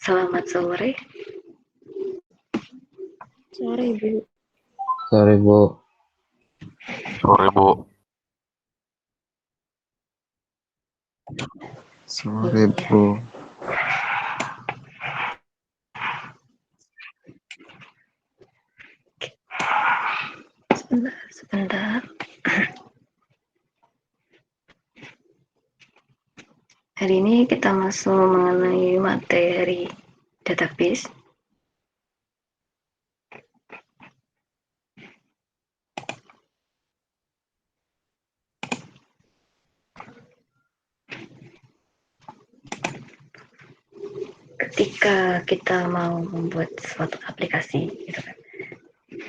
Selamat sore. Sore, Bu. Sore, Bu. Sore, Bu. Sore, Bu. Sebentar. Hari ini kita masuk mengenai materi database. Ketika kita mau membuat suatu aplikasi, gitu kan.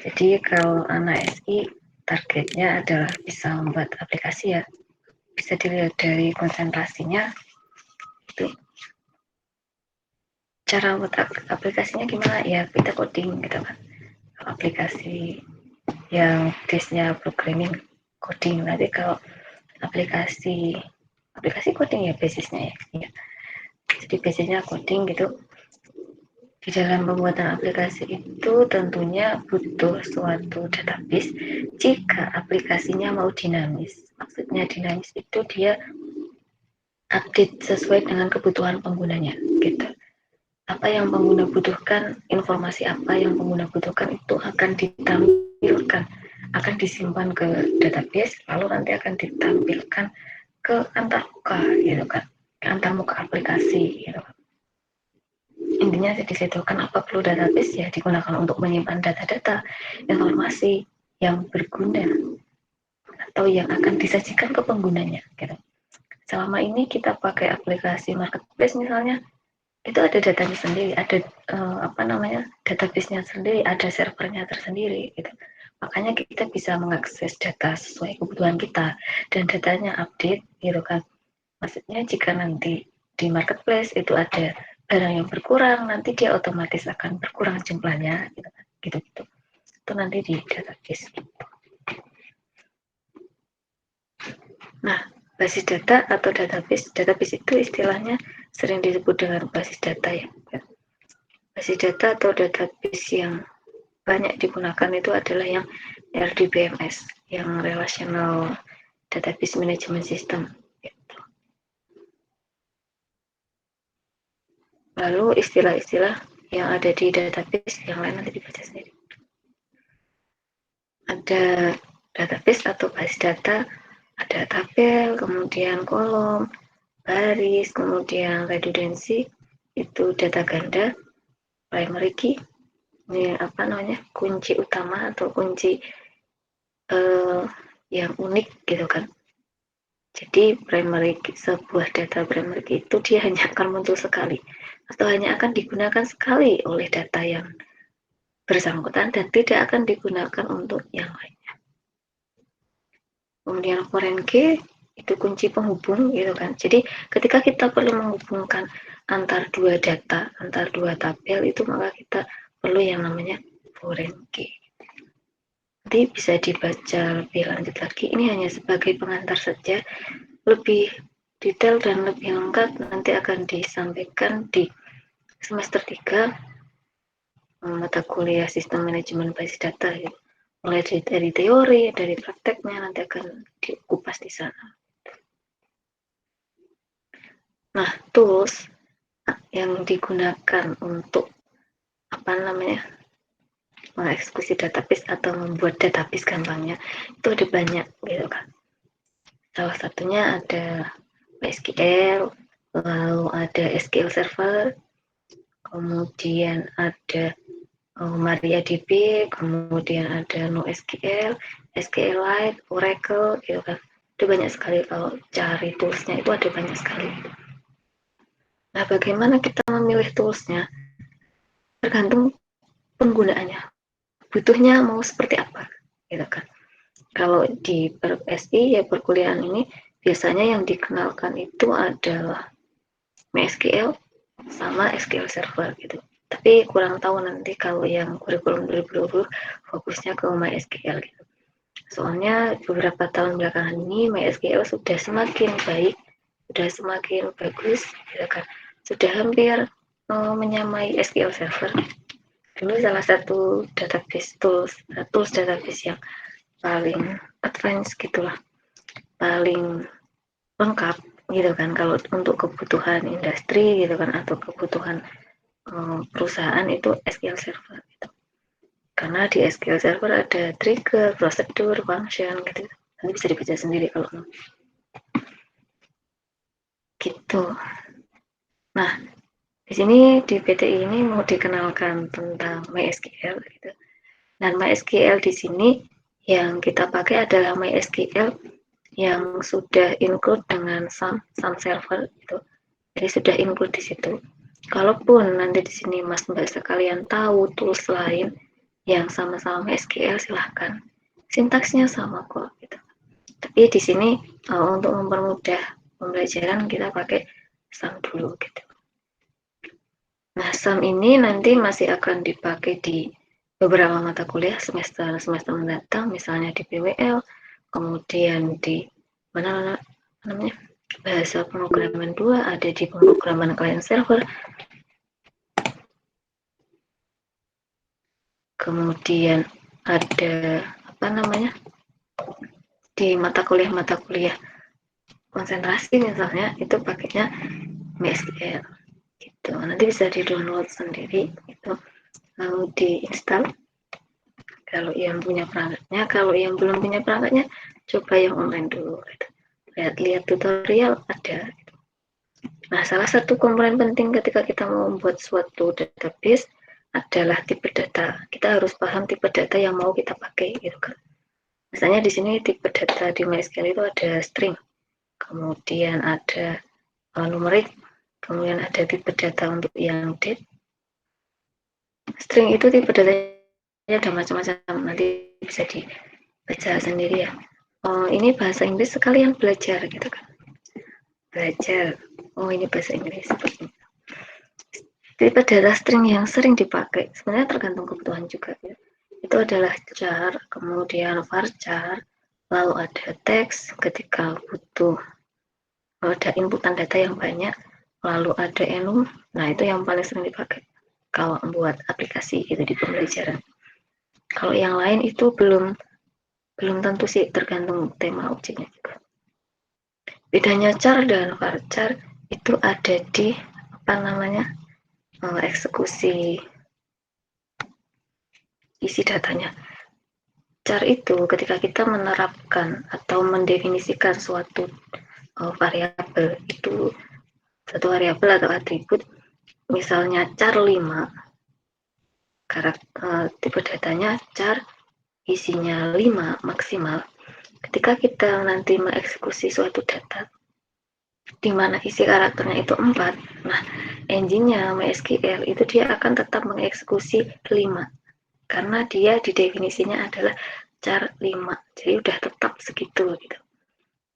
Jadi kalau anak SI targetnya adalah bisa membuat aplikasi ya, bisa dilihat dari konsentrasinya. Itu cara buat aplikasinya gimana ya, kita coding gitu kan. Aplikasi yang base-nya programming, coding. Nanti kalau aplikasi coding ya basisnya ya. Jadi basisnya coding gitu. Di dalam pembuatan aplikasi itu tentunya butuh suatu database jika aplikasinya mau dinamis. Maksudnya dinamis itu dia update sesuai dengan kebutuhan penggunanya gitu. Apa yang pengguna butuhkan, informasi apa yang pengguna butuhkan itu akan ditampilkan, akan disimpan ke database, lalu nanti akan ditampilkan ke antarmuka gitu kan, ke antarmuka aplikasi gitu kan. Intinya di situ kenapa perlu database ya, digunakan untuk menyimpan data-data informasi yang berguna atau yang akan disajikan ke penggunanya gitu. Selama ini kita pakai aplikasi marketplace misalnya, itu ada datanya sendiri, ada database-nya sendiri, ada servernya tersendiri gitu. Makanya kita bisa mengakses data sesuai kebutuhan kita dan datanya update gitu kan. Maksudnya jika nanti di marketplace itu ada barang yang berkurang, nanti dia otomatis akan berkurang jumlahnya gitu kan. Gitu-gitu. Itu nanti di database gitu. Nah, basis data atau database itu istilahnya sering disebut dengan basis data ya. Basis data atau database yang banyak digunakan itu adalah yang RDBMS, yang Relational Database Management System. Gitu. Lalu istilah-istilah yang ada di database yang lain nanti dibaca sendiri. Ada database atau basis data, ada tabel, kemudian kolom, baris, kemudian redundancy, itu data ganda, primary key, ini kunci utama atau kunci yang unik gitu kan. Jadi sebuah data primary key itu dia hanya akan muncul sekali atau hanya akan digunakan sekali oleh data yang bersangkutan dan tidak akan digunakan untuk yang lainnya. Kemudian foreign key itu kunci penghubung gitu kan. Jadi ketika kita perlu menghubungkan antar dua data, antar dua tabel itu maka kita perlu yang namanya foreign key. Nanti bisa dibaca lebih lanjut lagi. Ini hanya sebagai pengantar saja. Lebih detail dan lebih lengkap nanti akan disampaikan di semester 3 mata kuliah sistem manajemen basis data ya. Mulai dari teori, dari prakteknya nanti akan dikupas di sana. Nah, tools yang digunakan untuk mengeksekusi database atau membuat database gampangnya itu ada banyak gitu kan. Salah satunya ada MySQL, lalu ada SQL Server, kemudian ada MariaDB, kemudian ada NoSQL, SQLite, Oracle, gitu kan. Itu banyak sekali kalau cari toolsnya itu ada banyak sekali. Nah, bagaimana kita memilih toolsnya? Tergantung penggunaannya. Butuhnya mau seperti apa, gitu kan. Kalau di SI ya perkuliahan ini biasanya yang dikenalkan itu adalah MySQL sama SQL Server gitu. Tapi kurang tahu nanti kalau yang kurikulum 2020 fokusnya ke MySQL gitu. Soalnya beberapa tahun belakangan ini MySQL sudah semakin baik, sudah semakin bagus, gitu kan. Sudah hampir menyamai SQL Server. Dulu salah satu database tools database yang paling advance gitulah, paling lengkap gitu kan kalau untuk kebutuhan industri gitu kan atau kebutuhan perusahaan itu SQL Server gitu. Karena di SQL Server ada trigger, prosedur, function gitu. Nanti bisa dibaca sendiri kalau mau. Gitu. Nah, di sini di PTI ini mau dikenalkan tentang MySQL gitu. Dan MySQL di sini yang kita pakai adalah MySQL yang sudah include dengan Sun Server itu. Jadi sudah include di situ. Kalaupun nanti di sini Mas Mbak sekalian tahu tools lain yang sama-sama MySQL, silahkan. Sintaksnya sama kok gitu. Tapi di sini untuk mempermudah pembelajaran kita pakai Sun dulu gitu. Nah, Sun ini nanti masih akan dipakai di beberapa mata kuliah semester mendatang, misalnya di PWL, kemudian di mana namanya bahasa pemrograman 2, ada di pemrograman client server, kemudian ada apa namanya di mata kuliah konsentrasi misalnya itu pakainya MySQL gitu. Nanti bisa di download sendiri itu lalu diinstal kalau yang punya perangkatnya. Kalau yang belum punya perangkatnya coba yang online dulu gitu. Lihat tutorial ada gitu. Nah, salah satu komponen penting ketika kita mau membuat suatu database adalah tipe data. Kita harus paham tipe data yang mau kita pakai gitu kan. Misalnya di sini tipe data di MySQL itu ada string, kemudian ada numerik, kemudian ada tipe data untuk yang date. String itu tipe datanya ada macam-macam, nanti bisa dibaca sendiri ya. Ini bahasa Inggris sekalian belajar gitu kan. Belajar. Oh, ini bahasa Inggris seperti ini. Tipe data string yang sering dipakai, sebenarnya tergantung kebutuhan juga ya. Itu adalah char, kemudian varchar, lalu ada teks ketika butuh ada inputan data yang banyak, lalu ada enum. Nah, itu yang paling sering dipakai kalau membuat aplikasi gitu di pembelajaran. Kalau yang lain itu belum tentu sih, tergantung tema objeknya juga. Bedanya char dan varchar itu ada di apa namanya eksekusi isi datanya. Char itu ketika kita menerapkan atau mendefinisikan suatu variabel itu, satu variabel atau atribut, misalnya char 5, tipe datanya char, isinya 5 maksimal. Ketika kita nanti mengeksekusi suatu data di mana isi karakternya itu 4, nah engine-nya MySQL itu dia akan tetap mengeksekusi 5 karena dia di definisinya adalah char 5, jadi udah tetap segitu gitu.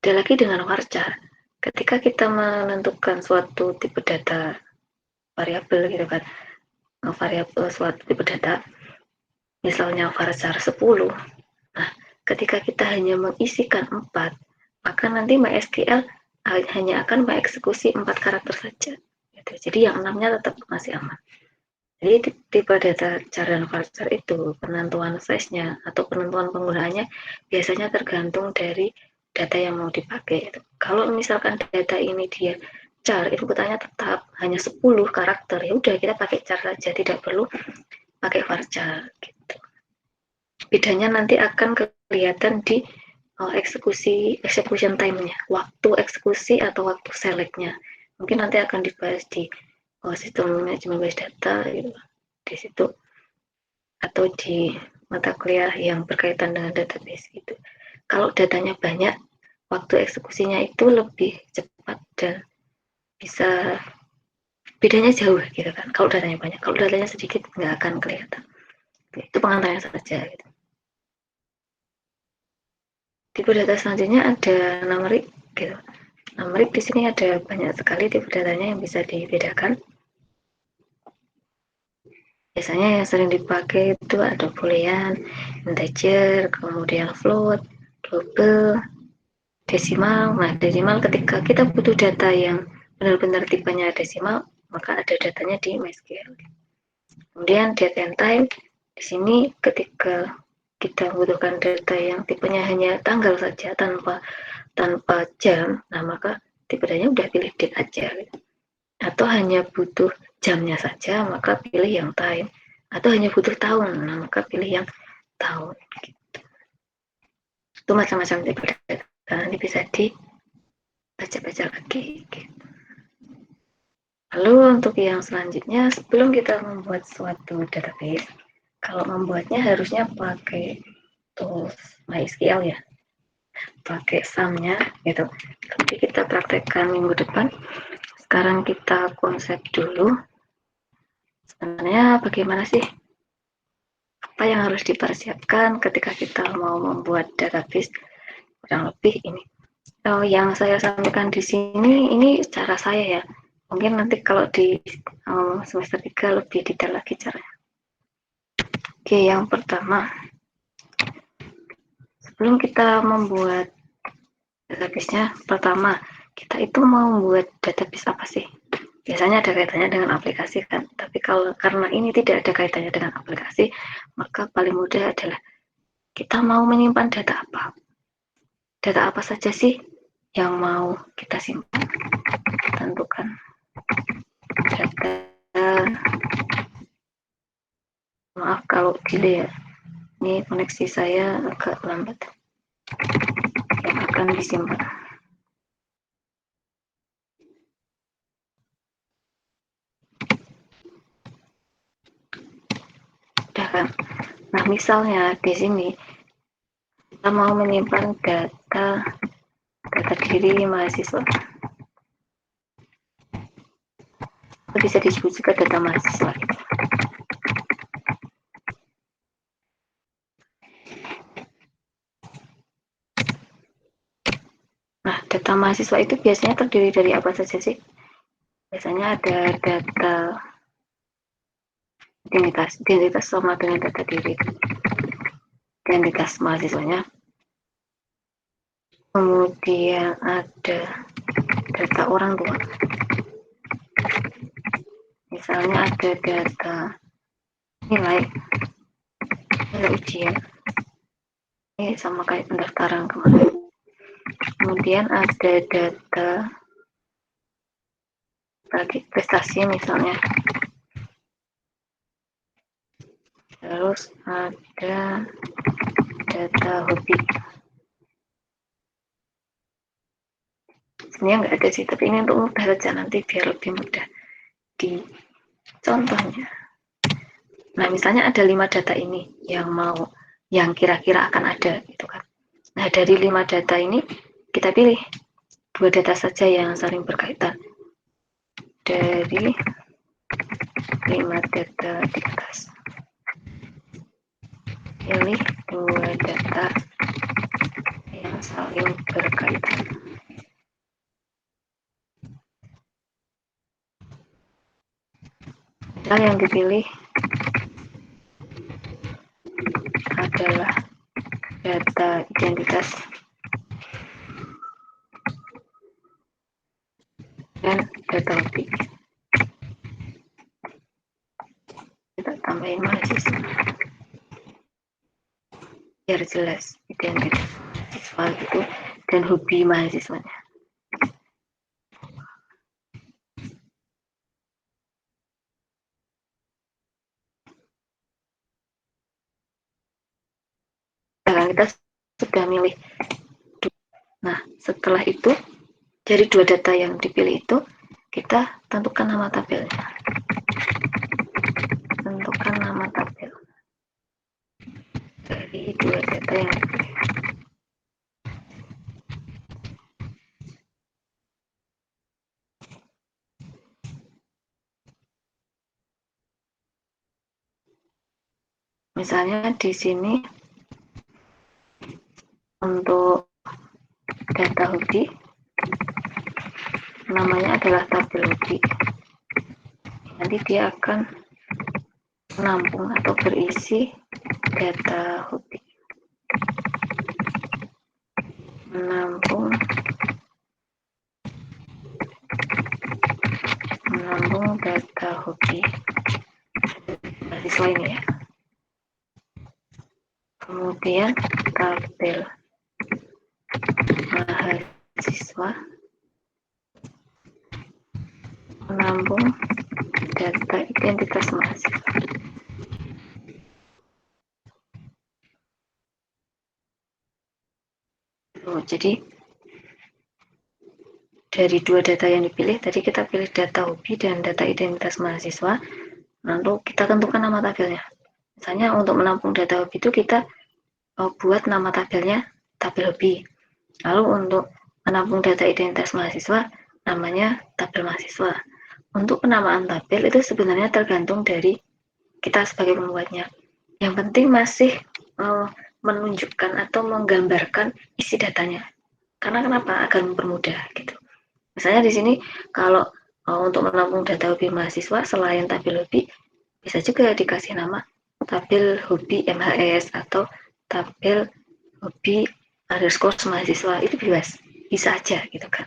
Ada lagi dengan varchar, ketika kita menentukan suatu tipe data variabel gitu kan, variabel suatu tipe data, misalnya varchar 10, nah ketika kita hanya mengisikan 4, maka nanti MySQL hanya akan mengeksekusi 4 karakter saja gitu. Jadi yang 6-nya tetap masih aman. Jadi tipe data char dan varchar itu penentuan size-nya atau penentuan penggunaannya biasanya tergantung dari data yang mau dipakai. Kalau misalkan data ini dia char, inputannya tetap hanya 10 karakter, ya udah kita pakai char saja, tidak perlu pakai varchar gitu. Bedanya nanti akan kelihatan di execution time-nya, waktu eksekusi atau waktu select-nya. Mungkin nanti akan dibahas di sistem manajemen base data gitu, di situ, atau di mata kuliah yang berkaitan dengan database gitu. Kalau datanya banyak, waktu eksekusinya itu lebih cepat dan bisa bedanya jauh gitu kan. Kalau datanya banyak, kalau datanya sedikit nggak akan kelihatan. Itu pengantarnya saja gitu. Tipe data selanjutnya ada numerik gitu. Numerik di sini ada banyak sekali tipe datanya yang bisa dibedakan. Biasanya yang sering dipakai itu ada boolean, integer, kemudian float, double, desimal. Nah, desimal ketika kita butuh data yang benar-benar tipenya desimal, maka ada datanya di MySQL. Kemudian date and time, di sini ketika kita membutuhkan data yang tipenya hanya tanggal saja tanpa jam, nah maka tipe datanya udah pilih date aja. Atau hanya butuh jamnya saja, maka pilih yang time. Atau hanya butuh tahun, nah maka pilih yang tahun. Gitu. Itu macam-macam tipe data. Nanti bisa dibaca-baca lagi. Gitu. Lalu untuk yang selanjutnya, sebelum kita membuat suatu database, kalau membuatnya harusnya pakai tools MySQL ya, pakai SAM-nya gitu. Nanti kita praktekkan minggu depan. Sekarang kita konsep dulu. Sebenarnya bagaimana sih? Apa yang harus dipersiapkan ketika kita mau membuat database? Kurang lebih ini. Yang saya sampaikan di sini, ini cara saya ya. Mungkin nanti kalau di semester 3 lebih detail lagi caranya. Oke, yang pertama, sebelum kita membuat database-nya, pertama, kita itu mau membuat database apa sih? Biasanya ada kaitannya dengan aplikasi kan, tapi karena ini tidak ada kaitannya dengan aplikasi, maka paling mudah adalah kita mau menyimpan data apa? Data apa saja sih yang mau kita simpan? Tentukan data. Maaf kalau delay ya. Ini koneksi saya agak lambat. Yang akan disimpan. Udah kan? Nah, misalnya di sini kita mau menyimpan data diri mahasiswa. Itu bisa disebut juga data mahasiswa. Nah, data mahasiswa itu biasanya terdiri dari apa saja sih? Biasanya ada data identitas sama dengan data diri. Identitas mahasiswanya. Kemudian ada data orang tua. Misalnya ada data nilai ujian. Ini sama kayak pendaftaran kemarin. Kemudian ada data bagi prestasi misalnya. Terus ada data hobi. Sebenarnya nggak ada sih, tapi ini untuk mudah saja nanti biar lebih mudah di contohnya. Nah, misalnya ada 5 data ini yang kira-kira akan ada gitu kan. Nah, dari 5 data ini kita pilih 2 data saja yang saling berkaitan. Dari 5 data di atas. Pilih 2 data yang saling berkaitan. Data yang dipilih adalah data identitas dan data hobi. Kita tambahin mahasiswa biar jelas identitas mahasiswa itu dan hobi mahasiswanya. Nah, kita sudah milih. Nah, setelah itu dari 2 data yang dipilih itu kita tentukan nama tabelnya. Tentukan nama tabel dari 2 data yang dipilih. Misalnya di sini untuk data hobi namanya adalah tabel hobi. Nanti dia akan menampung atau berisi data hobi. Menampung menampung data hobi mahasiswa ini ya. Kemudian tabel mahasiswa menampung data identitas mahasiswa. Jadi dari dua data yang dipilih, tadi kita pilih data hobi dan data identitas mahasiswa, lalu kita tentukan nama tabelnya. Misalnya untuk menampung data hobi itu kita buat nama tabelnya tabel hobi. Lalu untuk menampung data identitas mahasiswa, namanya tabel mahasiswa. Untuk penamaan tabel itu sebenarnya tergantung dari kita sebagai pembuatnya. Yang penting masih menunjukkan atau menggambarkan isi datanya. Karena kenapa? Agar mempermudah gitu. Misalnya di sini kalau untuk menampung data hobi mahasiswa selain tabel hobi bisa juga dikasih nama tabel hobi MHS atau tabel hobi underscore mahasiswa, itu bebas, bisa aja gitu kan,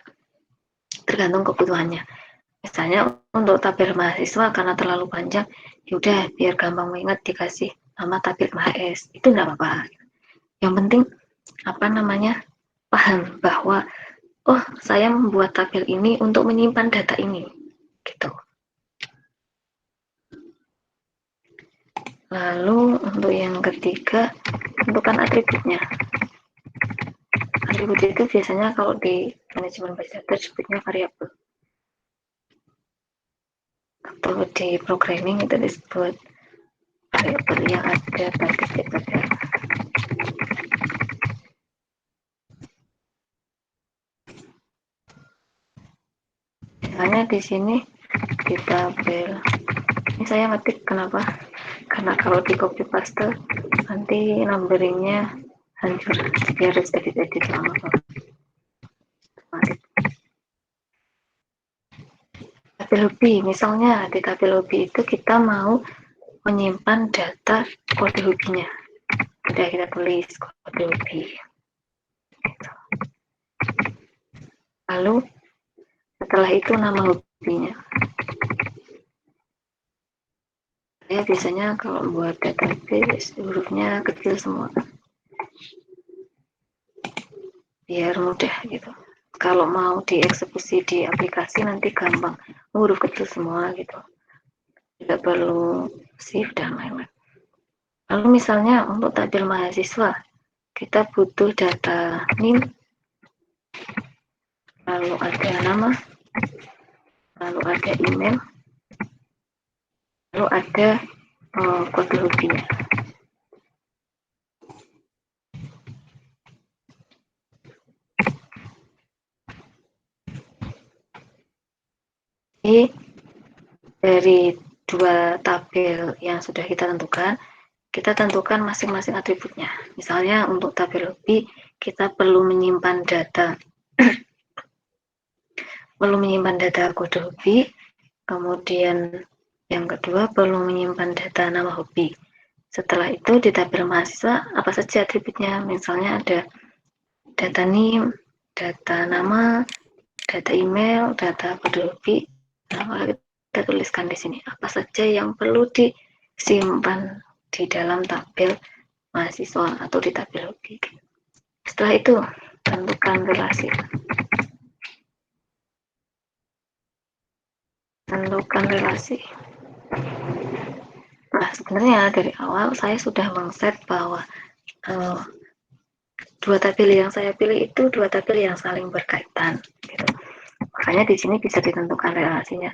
tergantung kebutuhannya. Misalnya untuk tabel mahasiswa karena terlalu panjang, yaudah biar gampang mengingat dikasih nama tabel MHS, itu enggak apa-apa. Yang penting paham bahwa oh, saya membuat tabel ini untuk menyimpan data ini, gitu. Lalu untuk yang ketiga, tentukan atributnya. Atribut itu biasanya kalau di manajemen base data disebutnya variabel. Atau di programming itu disebut variabel yang ada pada data. Misalnya di sini di tabel ini saya ngetik, kenapa? Karena kalau di copy paste nanti numberingnya hancur, biar harus edit lama banget. Tabel hobi, misalnya di tabel hobi itu kita mau menyimpan data kode hobinya, udah kita tulis kode hobi. Lalu setelah itu nama hobinya. Saya biasanya kalau buat database hurufnya kecil semua, biar mudah gitu. Kalau mau dieksekusi di aplikasi nanti gampang, huruf kecil semua gitu, tidak perlu shift dan lain-lain. Lalu misalnya untuk tabel mahasiswa kita butuh data NIM, lalu ada nama, lalu ada email, lalu ada kode hobinya. Jadi dari dua tabel yang sudah kita tentukan masing-masing atributnya. Misalnya untuk tabel hobi kita perlu menyimpan data kode hobi, kemudian yang kedua perlu menyimpan data nama hobi. Setelah itu di tabel mahasiswa apa saja atributnya, misalnya ada data NIM, data nama, data email, data kode hobi. Nah, kita tuliskan di sini apa saja yang perlu disimpan di dalam tabel mahasiswa atau di tabel hobi. Setelah itu tentukan relasi. Nah, sebenarnya dari awal saya sudah mengset bahwa dua tabel yang saya pilih itu dua tabel yang saling berkaitan. Gitu. Makanya di sini bisa ditentukan relasinya.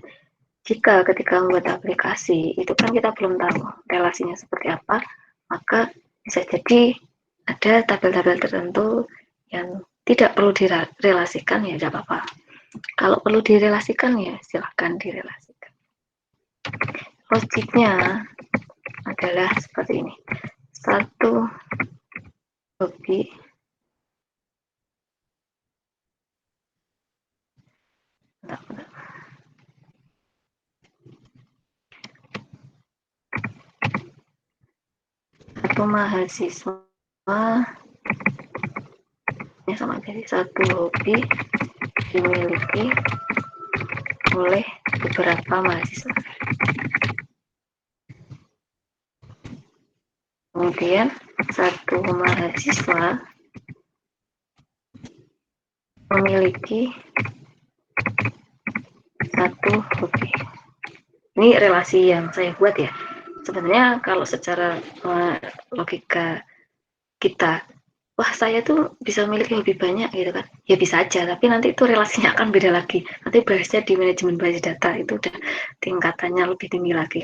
Jika ketika membuat aplikasi itu kan kita belum tahu relasinya seperti apa, maka bisa jadi ada tabel-tabel tertentu yang tidak perlu direlasikan, ya tidak apa-apa. Kalau perlu direlasikan ya silahkan direlasikan. Logiknya adalah seperti ini. Satu hobi satu mahasiswa ini sama, jadi satu hobi dimiliki oleh beberapa mahasiswa. Kemudian satu mahasiswa memiliki satu hobi. Ini relasi yang saya buat ya. Sebenarnya kalau secara logika kita, wah saya tuh bisa memiliki hobi banyak gitu kan, ya bisa aja, tapi nanti itu relasinya akan beda lagi. Nanti bahasnya di manajemen basis data itu udah tingkatannya lebih tinggi lagi.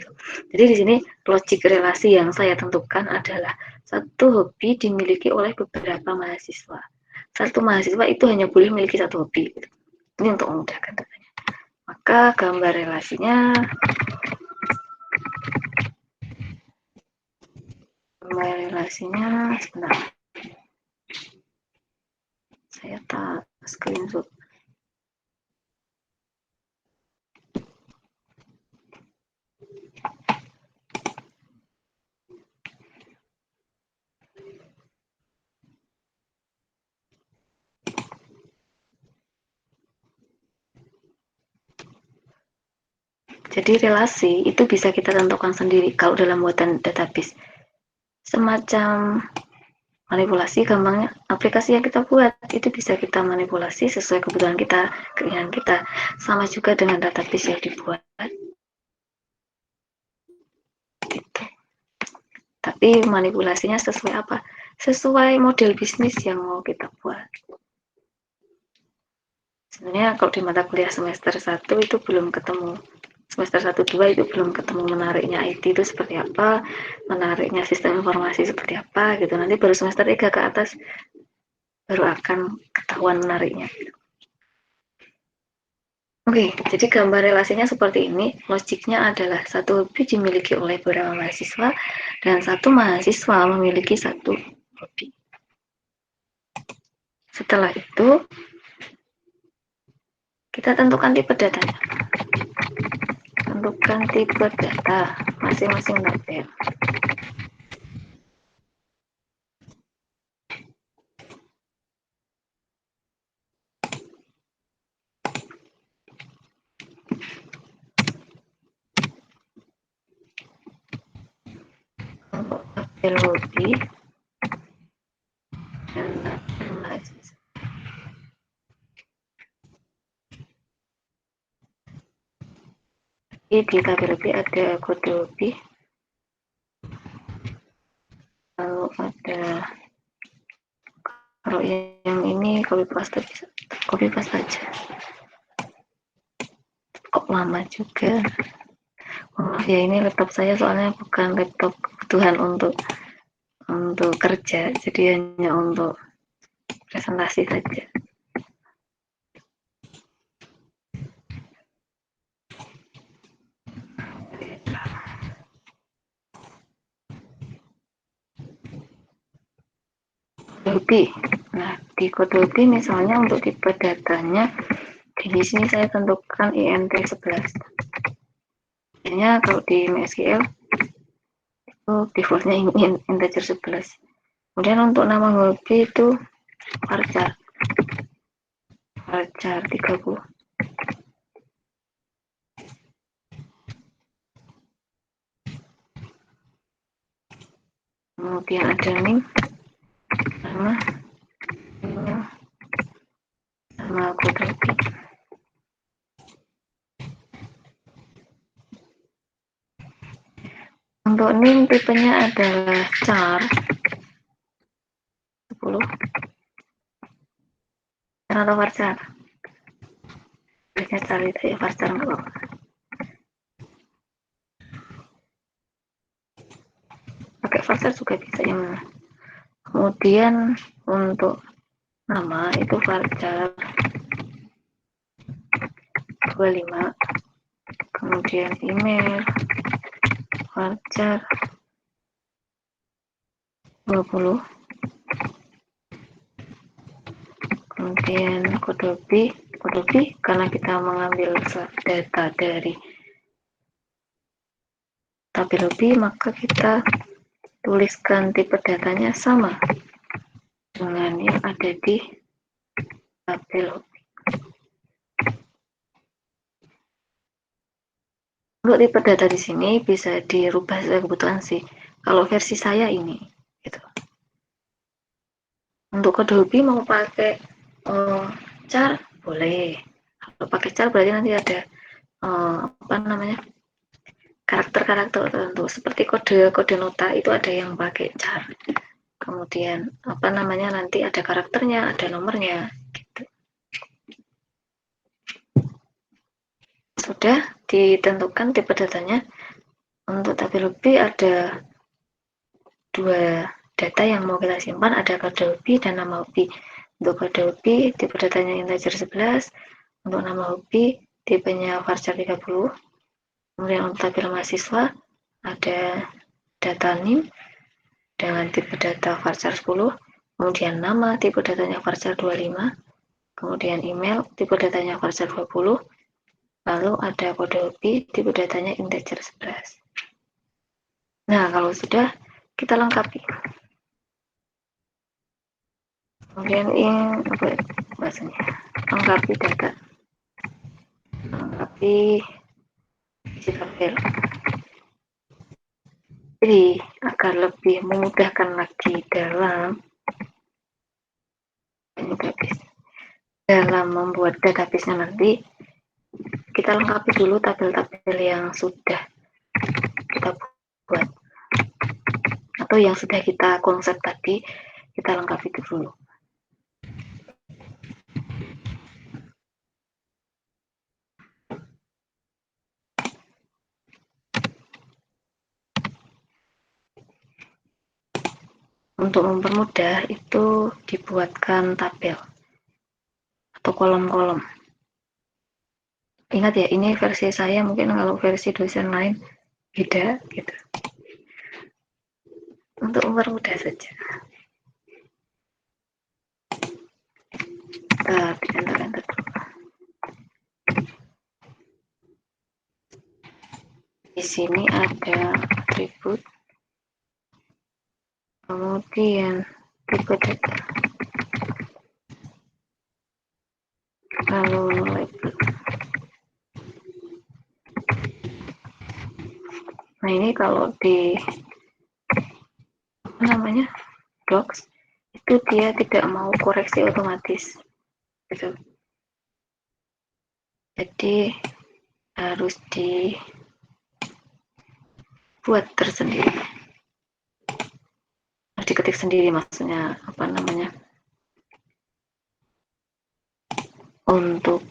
Jadi di sini logik relasi yang saya tentukan adalah satu hobi dimiliki oleh beberapa mahasiswa. Satu mahasiswa itu hanya boleh memiliki satu hobi. Ini untuk memudahkan datanya. Maka gambar relasinya sebentar. Saya tak screenshot. Jadi relasi itu bisa kita tentukan sendiri kalau dalam buatan database. Semacam manipulasi, gampangnya aplikasi yang kita buat itu bisa kita manipulasi sesuai kebutuhan kita, keinginan kita. Sama juga dengan database yang dibuat. Gitu. Tapi manipulasinya sesuai apa? Sesuai model bisnis yang mau kita buat. Sebenarnya kalau di mata kuliah semester 1 itu belum ketemu. Semester 1-2 itu belum ketemu menariknya IT itu seperti apa, menariknya sistem informasi seperti apa gitu. Nanti baru semester 3 ke atas baru akan ketahuan menariknya. Oke, jadi gambar relasinya seperti ini. Logiknya adalah satu hobi dimiliki oleh beberapa mahasiswa dan satu mahasiswa memiliki satu hobi. Setelah itu, kita tentukan tipe datanya. Tentukan tipe data masing-masing tabel. Untuk tabel hobi dan tabel mahasiswa. Di tabel hobi ada kode hobi, lalu ada, kalau yang ini copy paste bisa copy paste aja. Kok lama juga. Oh ya, ini laptop saya soalnya bukan laptop kebutuhan untuk kerja, jadi hanya untuk presentasi saja. Hobi. Nah, di kode hobi misalnya untuk tipe datanya di sini saya tentukan INT11. Biasanya kalau di MySQL itu defaultnya ini integer 11. Kemudian untuk nama hobi itu varchar 30. Kemudian ada name sama kode hobi. Untuk name tipenya adalah char 10 atau varchar. Bisa cari dari varchar nggak apa-apa. Pakai varchar juga bisa ya. Kemudian untuk nama itu varchar 25. Kemudian email varchar 20. Kemudian kode hobi karena kita mengambil data dari tabel hobi, maka kita tuliskan tipe datanya sama dengan yang ada di tabel hobi. Untuk tipe data di sini bisa dirubah sesuai kebutuhan sih. Kalau versi saya ini, gitu. Untuk kode hobi mau pakai char boleh. Kalau pakai char berarti nanti ada apa namanya karakter-karakter tertentu. Seperti kode nota itu ada yang pakai char. Kemudian apa namanya nanti ada karakternya, ada nomornya. Gitu. Sudah ditentukan tipe datanya. Untuk tabel hobi ada dua data yang mau kita simpan, ada kode hobi dan nama hobi. Untuk kode hobi tipe datanya integer 11, untuk nama hobi tipenya varchar 30. Kemudian untuk tabel mahasiswa ada data NIM dengan tipe data varchar 10, kemudian nama tipe datanya varchar 25, kemudian email tipe datanya varchar 20, lalu ada kode hobi tipe datanya integer 11. Nah, kalau sudah kita lengkapi. Kemudian ini apa bahasanya? Lengkapi data. Lengkapi isi tabel. Jadi, agar lebih memudahkan lagi dalam membuat database-nya nanti, kita lengkapi dulu tabel-tabel yang sudah kita buat atau yang sudah kita konsep tadi, kita lengkapi dulu. Untuk mempermudah itu dibuatkan tabel atau kolom-kolom. Ingat ya, ini versi saya, mungkin kalau versi dosen lain beda gitu. Untuk mempermudah saja. Enter dulu. Di sini ada atribut, kemudian tipe data, lalu label. Nah, ini kalau di apa namanya docs itu dia tidak mau koreksi otomatis gitu. Jadi harus dibuat tersendiri, harus diketik sendiri, maksudnya apa namanya, untuk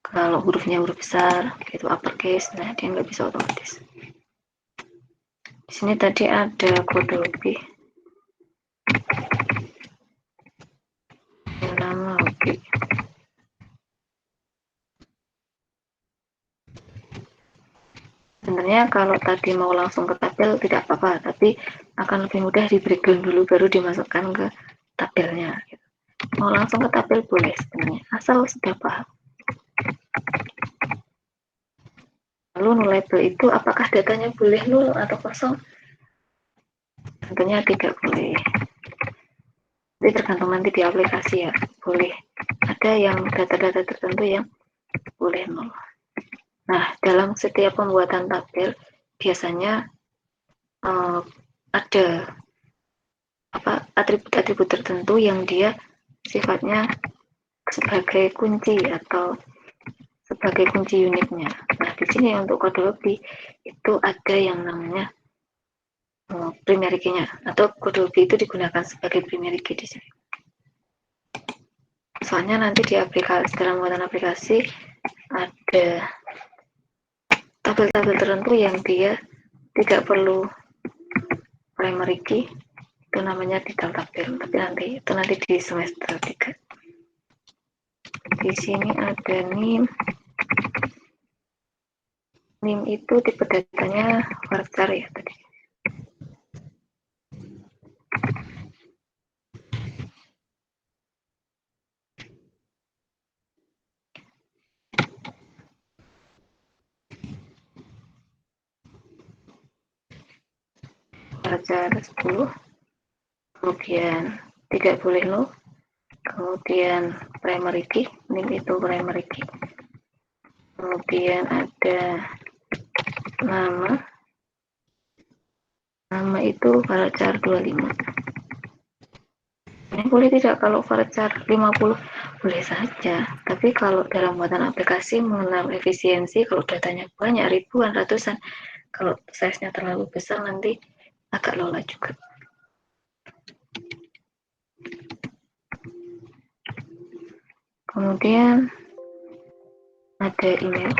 kalau hurufnya huruf besar gitu uppercase, nah dia nggak bisa otomatis. Di sini tadi ada kode hobi, nama hobi. Sebenarnya kalau tadi mau langsung ke tabel tidak apa-apa, tapi akan lebih mudah di breakdown dulu baru dimasukkan ke tabelnya. Gitu. Mau langsung ke tabel boleh sebenarnya, asal sudah paham. Lalu null label itu apakah datanya boleh nol atau kosong? Tentunya tidak boleh. Jadi tergantung nanti di aplikasi ya, boleh. Ada yang data-data tertentu yang boleh nol. Nah, dalam setiap pembuatan tabel biasanya ada apa atribut-atribut tertentu yang dia sifatnya sebagai kunci atau sebagai kunci unitnya. Nah, di sini untuk kode hobi itu ada yang namanya primary key-nya, atau kode hobi itu digunakan sebagai primary key di sini. Soalnya nanti di aplikasi, dalam pembuatan aplikasi ada tabel-tabel tertentu yang dia tidak perlu primary key, itu namanya detail tabel, tapi nanti di semester 3. Di sini ada NIM. NIM itu tipe datanya varchar ya tadi. Varchar 10, kemudian tidak boleh null, kemudian primary key, NIM itu primary key. kemudian ada nama itu varchar 25. Ini boleh tidak kalau varchar 50? Boleh saja, tapi kalau dalam buatan aplikasi mengenal efisiensi, kalau datanya banyak, ribuan, ratusan, kalau size-nya terlalu besar nanti agak lola juga. Kemudian ada email.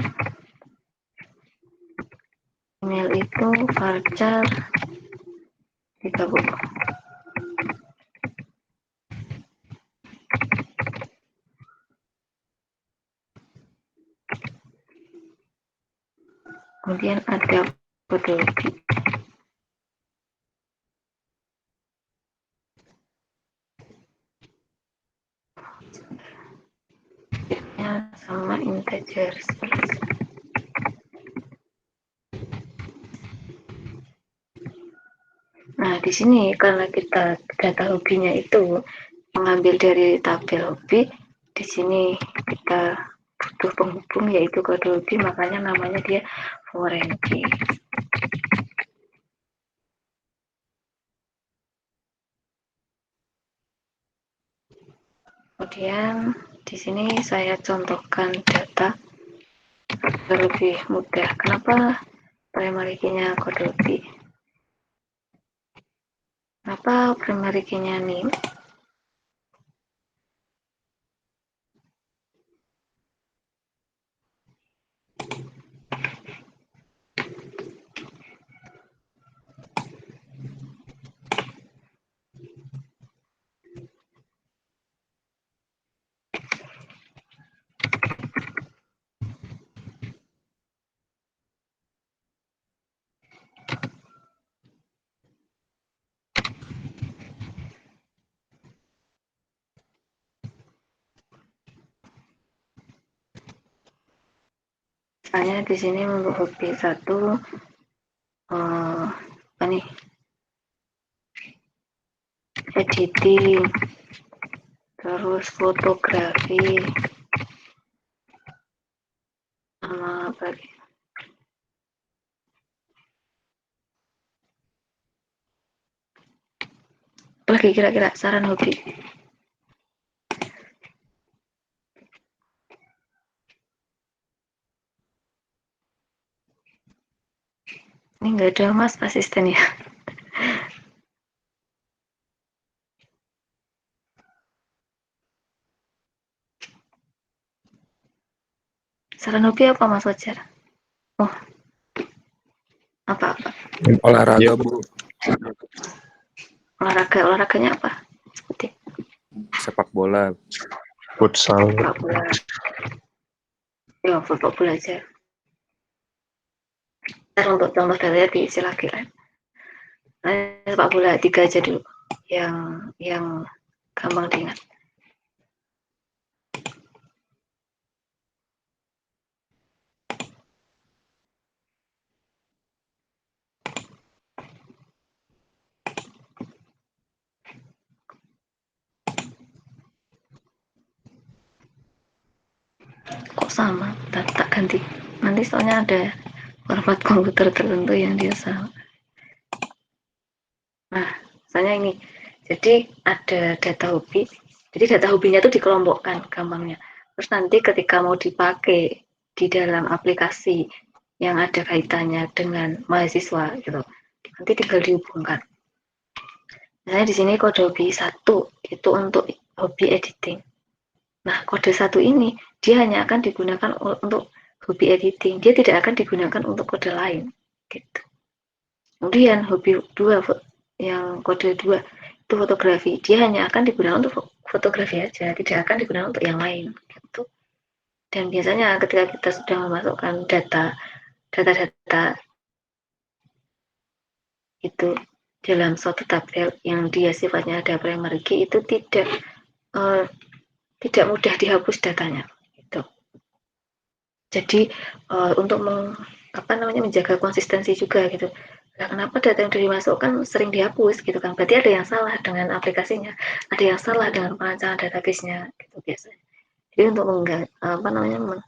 Email itu varchar 30. Kemudian ada Adobe. Sama integer space. Nah, di sini karena kita data hobinya itu mengambil dari tabel hobi, di sini kita butuh penghubung yaitu kode hobi, makanya namanya dia foreign key. Kemudian di sini saya contohkan data agar lebih mudah. Kenapa primary key-nya kode hobi? Kenapa primary key-nya name? Misalnya di sini untuk hobi 1 apa nih? Editing, terus fotografi, sama apa lagi? Apalagi kira-kira saran hobi? Ini nggak ada mas asisten ya. Saran hobi apa mas Wajar? Oh, apa? Olahraga, Bu. Olahraganya apa? Seperti Sepak bola. Futsal. sepak bola. Ya, sepak bola aja. Ntar untuk contoh datanya diisi lagi kan. Sepak bola 3 aja dulu. Yang gampang diingat. Kok sama? Tak ganti. Nanti soalnya ada format komputer tertentu yang dia sama. Nah, misalnya ini. Jadi ada data hobi. Jadi data hobinya itu dikelompokkan gampangnya. Terus nanti ketika mau dipakai di dalam aplikasi yang ada kaitannya dengan mahasiswa gitu, nanti tinggal dihubungkan. Misalnya di sini kode hobi 1 itu untuk hobi editing. Nah, kode 1 ini dia hanya akan digunakan untuk hobi editing. Dia tidak akan digunakan untuk kode lain gitu. Kemudian hobi 2 yang kode 2 itu fotografi, dia hanya akan digunakan untuk fotografi aja, tidak akan digunakan untuk yang lain gitu. Dan biasanya ketika kita sudah memasukkan data itu dalam suatu tabel yang dia sifatnya ada primary key, itu tidak mudah dihapus datanya gitu. Jadi untuk menjaga konsistensi juga gitu. Nah, kenapa data yang dimasukkan sering dihapus gitu kan? Berarti ada yang salah dengan aplikasinya, ada yang salah dengan perancangan database-nya gitu biasanya. Jadi untuk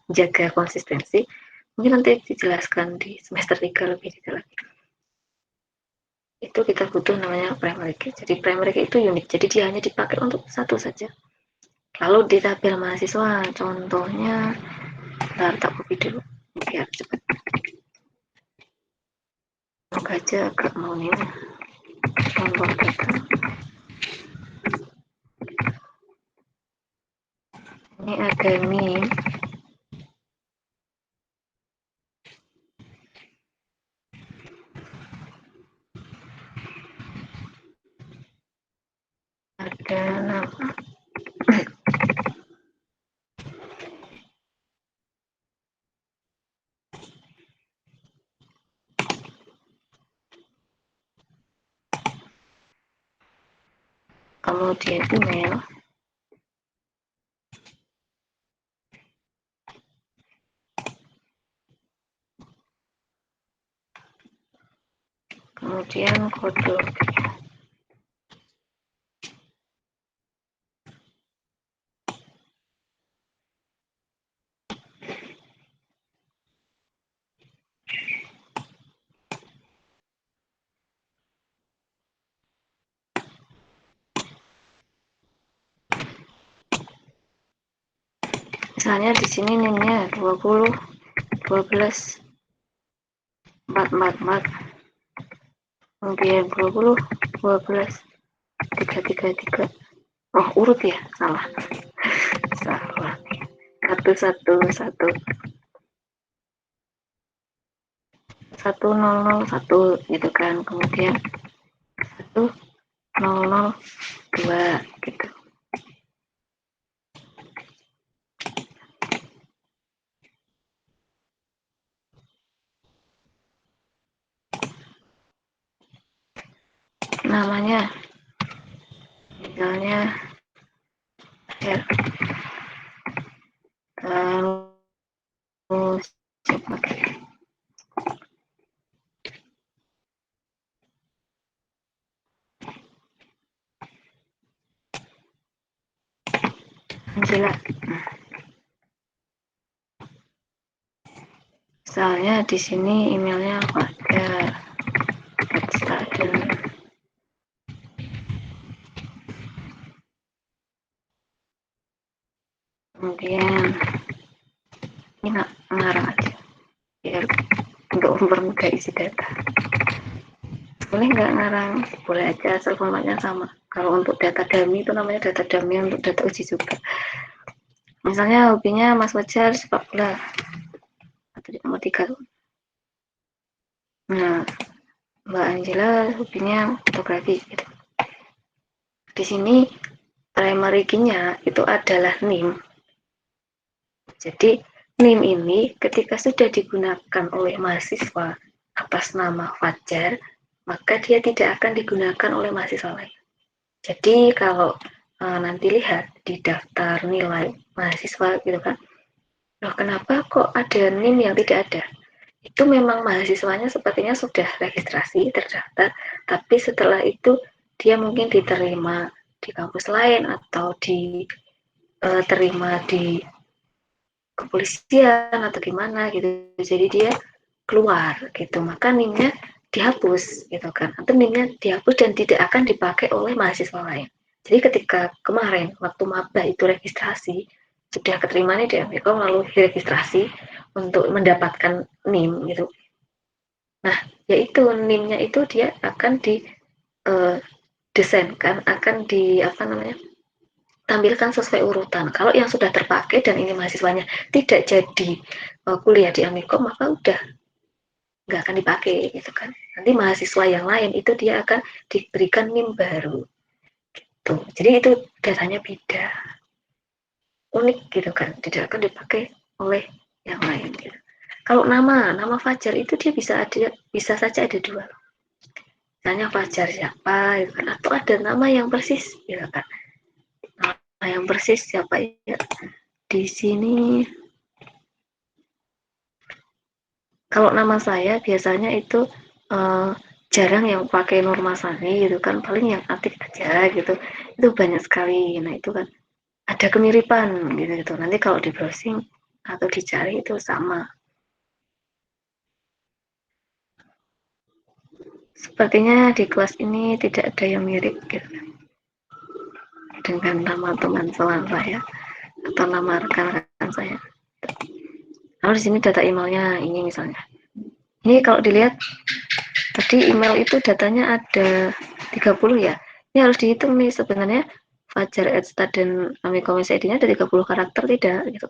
menjaga konsistensi, mungkin nanti dijelaskan di semester 3 lebih detail lagi. Itu kita butuh namanya primary key. Jadi primary key itu unik, jadi dia hanya dipakai untuk satu saja. Lalu di tabel mahasiswa, contohnya, bentar, tak copy dulu biar cepat. Semoga aja agak mau nih contoh kita. Ini ada nih. Ada nama. Kemudian email. Kemudian kode. Misalnya di sini NIM-nya 20, 12, 444. Kemudian 20, 12, 333. Oh, urut ya? Salah. Salah. 111, 1001 gitu kan. Kemudian 1002 gitu. Namanya misalnya ya, terus Angela. Misalnya di sini emailnya Fajar @student. Kemudian ini ngarang aja biar untuk mempermudah isi data. Boleh nggak ngarang? Boleh aja, asal formatnya sama. Kalau untuk data dummy itu namanya data dummy, untuk data uji juga. Misalnya hobinya Mas Fajar sepak bola atau nomor 3. Nah, Mbak Angela hobinya fotografi gitu. Di sini primary key-nya itu adalah NIM. Jadi NIM ini ketika sudah digunakan oleh mahasiswa atas nama Fajar, maka dia tidak akan digunakan oleh mahasiswa lain. Jadi kalau nanti lihat di daftar nilai mahasiswa gitu kan, loh kenapa kok ada NIM yang tidak ada? Itu memang mahasiswanya sepertinya sudah registrasi, terdaftar, tapi setelah itu dia mungkin diterima di kampus lain atau diterima di kepolisian atau gimana gitu. Jadi dia keluar gitu, maka NIM-nya dihapus gitu kan, atau NIM-nya dihapus dan tidak akan dipakai oleh mahasiswa lain. Jadi ketika kemarin waktu maba itu registrasi, sudah keterima nih di Amikom lalu registrasi untuk mendapatkan NIM gitu. Nah, yaitu NIM-nya itu dia akan desainkan, akan tampilkan sesuai urutan. Kalau yang sudah terpakai dan ini mahasiswanya tidak jadi kuliah di Amikom, maka udah nggak akan dipakai gitu kan. Nanti mahasiswa yang lain itu dia akan diberikan NIM baru. Gitu. Jadi itu datanya beda, unik gitu kan, tidak akan dipakai oleh yang lain. Gitu. Kalau nama Fajar itu dia bisa saja ada dua. Misalnya Fajar siapa, gitu kan, atau ada nama yang persis, gitu kan. Nama yang persis siapa ya? Di sini kalau nama saya biasanya itu jarang yang pakai Nur Masani gitu kan, paling yang aktif aja gitu, itu banyak sekali. Nah itu kan ada kemiripan gitu. Nanti kalau di browsing atau dicari itu sama. Sepertinya di kelas ini tidak ada yang mirip gitu dengan nama teman saya atau nama rekan-rekan saya. Lalu di sini data emailnya ini misalnya. Ini kalau dilihat tadi email itu datanya ada 30 ya. Ini harus dihitung nih sebenarnya Fajar Edstad dan Amikomisi ID-nya ada 30 karakter tidak gitu.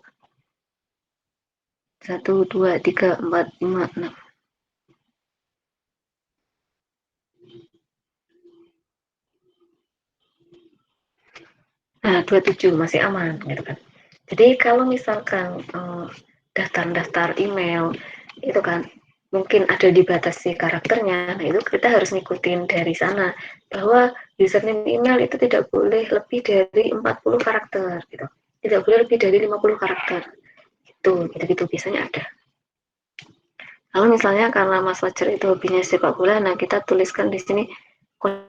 1, 2, 3, 4, 5, 6. Nah, 27 masih aman gitu kan. Jadi kalau misalkan daftar-daftar email itu kan mungkin ada dibatasi karakternya, nah itu kita harus ngikutin dari sana bahwa username email itu tidak boleh lebih dari 40 karakter gitu. Tidak boleh lebih dari 50 karakter. Gitu biasanya ada. Lalu misalnya karena Mas Fajar itu hobinya sepak bola, nah kita tuliskan di sini kode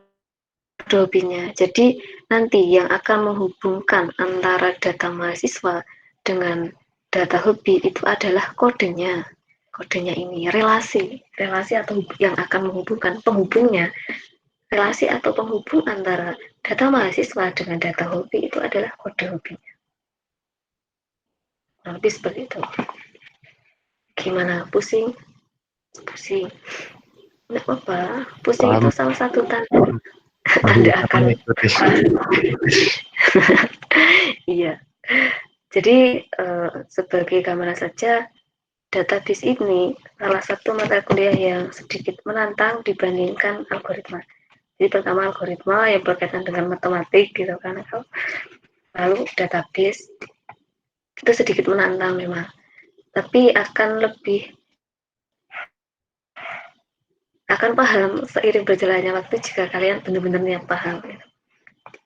hobinya. Jadi nanti yang akan menghubungkan antara data mahasiswa dengan data hobi itu adalah kodenya. Kodenya ini relasi atau yang akan menghubungkan penghubungnya, relasi atau penghubung antara data mahasiswa dengan data hobi itu adalah kode hobinya. Nah, lebih seperti itu. Gimana? Pusing? Pusing. Nggak apa-apa. Pusing itu Paham. salah satu tanda Aku akan mengikuti. iya. Jadi sebagai gambaran saja, database ini salah satu mata kuliah yang sedikit menantang dibandingkan algoritma. Jadi pertama algoritma yang berkaitan dengan matematik gitu kan, lalu database itu sedikit menantang memang, tapi akan paham seiring berjalannya waktu jika kalian benar-benar niat paham.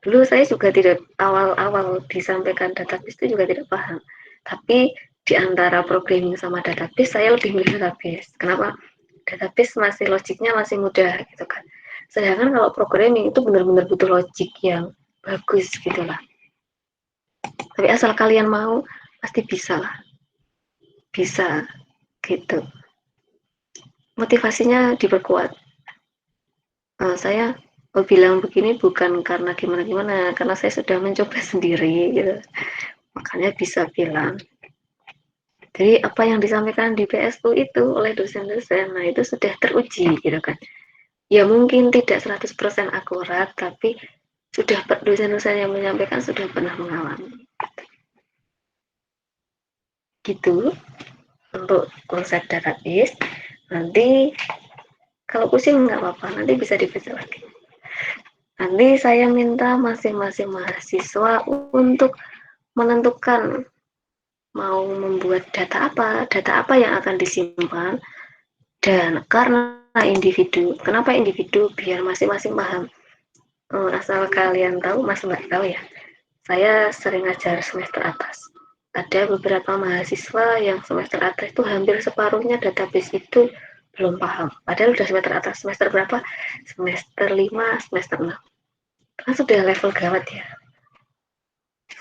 Dulu saya juga tidak awal-awal disampaikan database itu juga tidak paham, tapi di antara programming sama database saya lebih milih database. Kenapa? Database masih logiknya masih mudah gitu kan. Sedangkan kalau programming itu benar-benar butuh logik yang bagus gitu lah. Tapi asal kalian mau pasti bisa lah. Bisa gitu. Motivasinya diperkuat. Saya bilang begini bukan karena gimana-gimana, karena saya sudah mencoba sendiri gitu. Makanya bisa bilang. Jadi apa yang disampaikan di PSU itu oleh dosen-dosen, nah itu sudah teruji gitu kan. Ya mungkin tidak 100% akurat, tapi sudah dosen-dosen yang menyampaikan sudah pernah mengalami. Gitu untuk konsep database. Nanti kalau pusing nggak apa-apa, nanti bisa dibaca lagi. Nanti saya minta masing-masing mahasiswa untuk menentukan mau membuat data apa yang akan disimpan, dan karena individu, kenapa individu? Biar masing-masing paham. Asal kalian tahu, Mas nggak tahu ya, saya sering ngajar semester atas. Ada beberapa mahasiswa yang semester atas itu hampir separuhnya database itu belum paham. Padahal udah semester atas, semester berapa? Semester 5, semester 6. Kan sudah level gawat ya.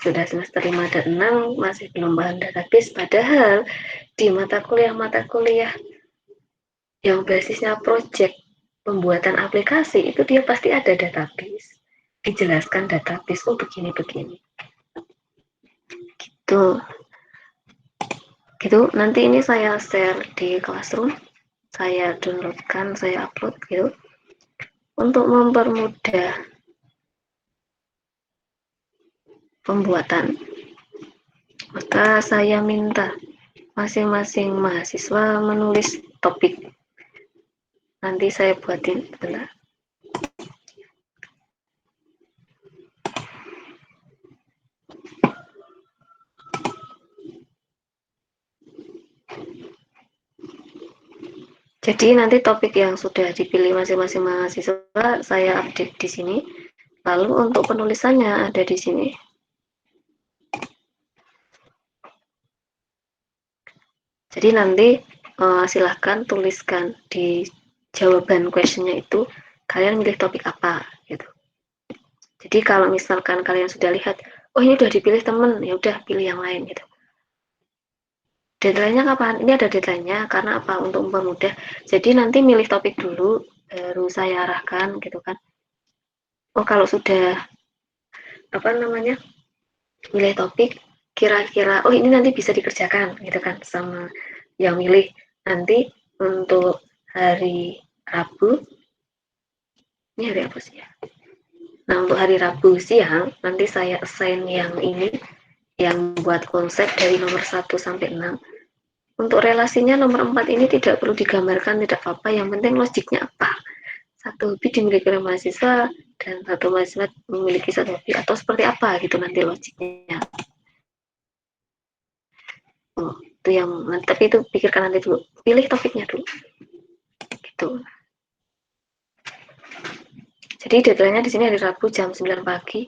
Sudah semester 5 dan 6 masih belum paham database, padahal di mata kuliah yang basisnya project pembuatan aplikasi itu dia pasti ada database, dijelaskan database, oh begini gitu. Nanti ini saya share di Classroom, saya downloadkan, saya upload gitu untuk mempermudah pembuatan. Maka saya minta masing-masing mahasiswa menulis topik. Nanti saya buatin bentar. Jadi nanti topik yang sudah dipilih masing-masing mahasiswa saya update di sini. Lalu untuk penulisannya ada di sini. Jadi nanti silahkan tuliskan di jawaban questionnya itu kalian milih topik apa gitu. Jadi kalau misalkan kalian sudah lihat, oh ini udah dipilih temen, ya udah pilih yang lain gitu. Deadline-nya kapan? Ini ada deadline-nya karena apa? Untuk mempermudah. Jadi nanti milih topik dulu, baru saya arahkan gitu kan. Oh kalau sudah apa namanya milih topik, kira-kira oh ini nanti bisa dikerjakan gitu kan sama yang milih. Nanti untuk hari Rabu, ini hari apa sih ya? Nah untuk hari Rabu siang nanti saya assign yang ini, yang buat konsep dari nomor 1 sampai 6. Untuk relasinya nomor 4 ini tidak perlu digambarkan, tidak apa-apa, yang penting logiknya apa. Satu hobi dimiliki oleh mahasiswa dan satu mahasiswa memiliki satu hobi, atau seperti apa gitu nanti logiknya. Oh, itu yang nanti, tapi itu pikirkan nanti dulu. Pilih topiknya dulu. Gitu. Jadi deadline-nya di sini hari Rabu jam 9 pagi.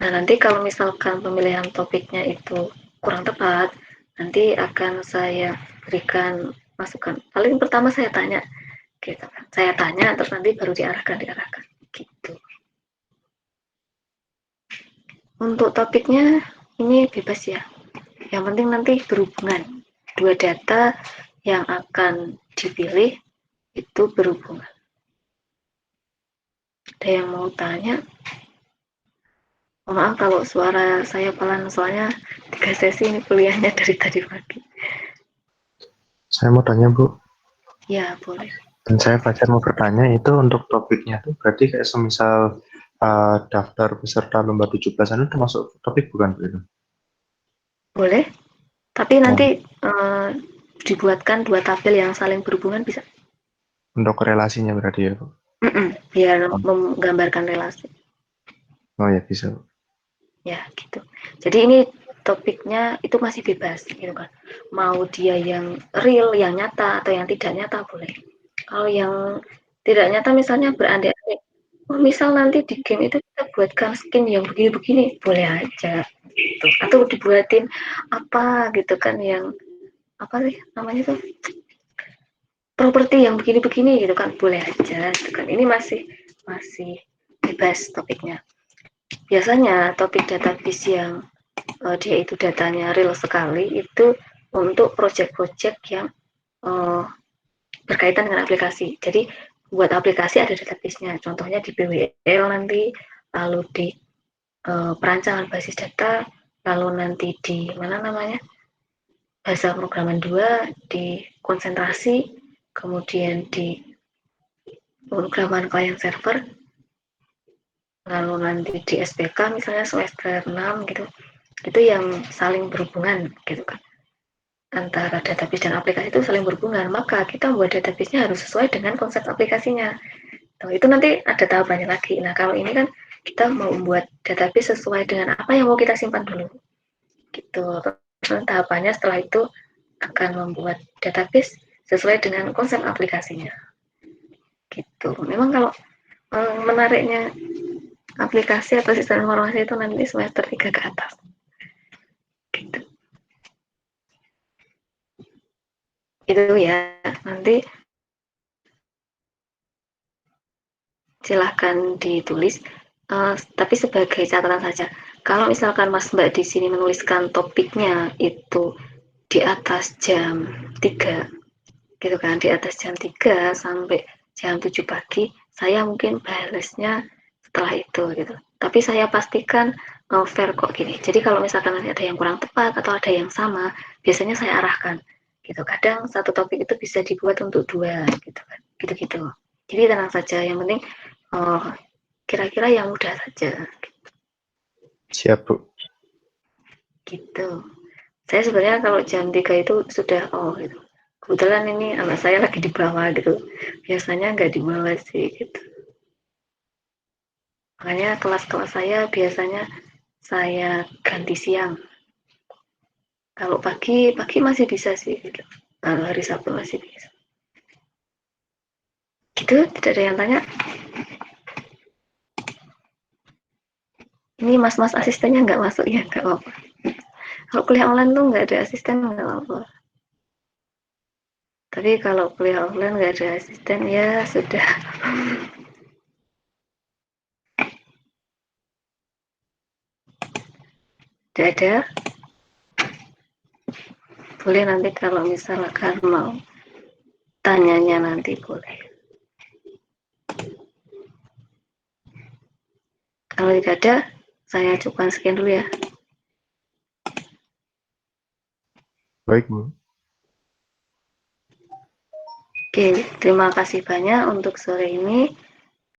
Nah, nanti kalau misalkan pemilihan topiknya itu kurang tepat, nanti akan saya berikan masukan. Paling pertama saya tanya, gitu kan. Saya tanya, terus nanti baru diarahkan, gitu. Untuk topiknya ini bebas ya. Yang penting nanti berhubungan. Dua data yang akan dipilih itu berhubungan. Ada yang mau tanya? Maaf kalau suara saya pelan, soalnya 3 sesi ini kuliahnya dari tadi pagi. Saya mau tanya Bu, Ya, boleh. dan saya Fajar mau bertanya itu untuk topiknya tuh berarti kayak semisal daftar peserta lomba 17-an itu termasuk topik bukan Bu itu? Boleh, tapi Oh, nanti dibuatkan 2 tabel yang saling berhubungan bisa. untuk relasinya berarti ya Bu? Biar Oh, menggambarkan relasi. oh ya bisa Bu. Ya, gitu. Jadi ini topiknya itu masih bebas, gitu kan. Mau dia yang real, yang nyata, atau yang tidak nyata boleh. Kalau yang tidak nyata misalnya berandai-andai, oh misal nanti di game itu kita buatkan skin yang begini-begini, boleh aja. Gitu. Atau dibuatin apa gitu kan yang apa sih namanya tuh properti yang begini-begini gitu kan, boleh aja gitu kan. Ini masih bebas topiknya. Biasanya topik database yang dia itu datanya real sekali itu untuk project-project yang uh, berkaitan dengan aplikasi. Jadi buat aplikasi ada database-nya. Contohnya di BWL nanti, lalu di perancangan basis data, lalu nanti di mana namanya bahasa programan 2, di konsentrasi, kemudian di pemrograman client server, lalu nanti di SPK misalnya semester 6 gitu. Itu yang saling berhubungan gitu kan. Antara database dan aplikasi itu saling berhubungan, maka kita buat database-nya harus sesuai dengan konsep aplikasinya. Tuh, itu nanti ada tahapannya lagi. Nah, kalau ini kan kita mau membuat database sesuai dengan apa yang mau kita simpan dulu. Gitu. Terus tahapannya setelah itu akan membuat database sesuai dengan konsep aplikasinya. Gitu. Memang kalau menariknya aplikasi atau sistem informasi itu nanti semester 3 ke atas. Gitu. Itu ya. Nanti silahkan ditulis, tapi sebagai catatan saja. Kalau misalkan Mas Mbak di sini menuliskan topiknya itu di atas jam 3, gitu kan, di atas jam 3 sampai jam 7 pagi, saya mungkin balesnya setelah itu gitu. Tapi saya pastikan fair kok gini. Jadi kalau misalkan nanti ada yang kurang tepat atau ada yang sama, biasanya saya arahkan. Gitu. Kadang satu topik itu bisa dibuat untuk 2 gitu kan. Gitu-gitu. Jadi tenang saja, yang penting kira-kira yang mudah saja. Siap Bu. Gitu. Saya sebenarnya kalau jam 3 itu sudah gitu. Kebetulan ini anak saya lagi di bawah gitu. Biasanya nggak di bawah sih gitu. Makanya kelas-kelas saya biasanya saya ganti siang. Kalau pagi masih bisa sih gitu. Kalau hari Sabtu masih bisa. Gitu, tidak ada yang tanya. Ini mas-mas asistennya nggak masuk ya, nggak apa-apa. Kalau kuliah online tuh nggak ada asisten, nggak apa-apa. Tapi kalau kuliah offline nggak ada asisten ya sudah. Tidak ada. Boleh nanti kalau misalkan mau tanyanya nanti boleh. Kalau tidak ada, saya cukupkan sekian dulu ya. Baik, Bu. Oke, terima kasih banyak untuk sore ini.